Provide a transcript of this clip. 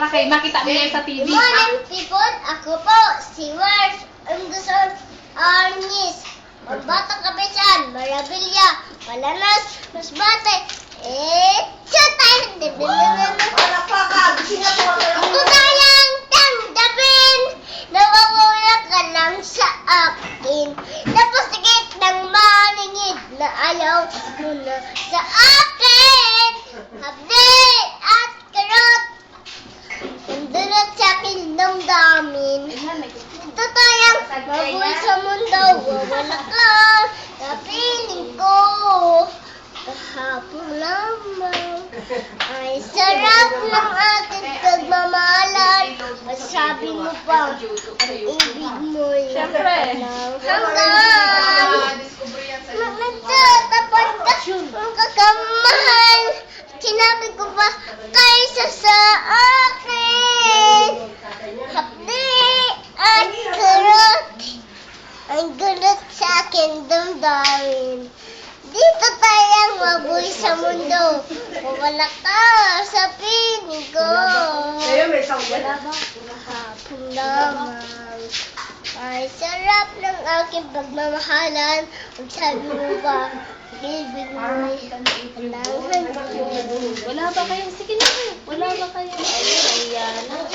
Rakay, makita mo yan sa TV. Good morning, people. Ako po, si Wars Anderson Arnis. Magbatang kapisan, Marabilia, Palanas, Masbate. Chatay! Ako tayang tanggapin. Nawawala ka lang sa akin. Tapos sigit ng maningid na ayaw mo na sa akin. Update at karot. Nandunod sa akin damdamin. Tutayang mabuhay sa mundo. Wawala ka sa piling ko. Kahapon lamang ay sarap ng ating pagmamahalan. Masabi mo pa ang ibig mo'y hanggang nagtatapos ka ang kakamahal. Sinabi ko ba kaysa sa akin? Hapdi at karot ang gulat sa akin damdamin. Dito tayong mabuhay sa mundo. Wala ka sa piling ko. Kahapon lamang ay sarap ng aking pagmamahalan. Ang sabi mo ba, ibig mo'y hanggang Wala ba kayong, sige na, wala ba kayong, ayun, ayan.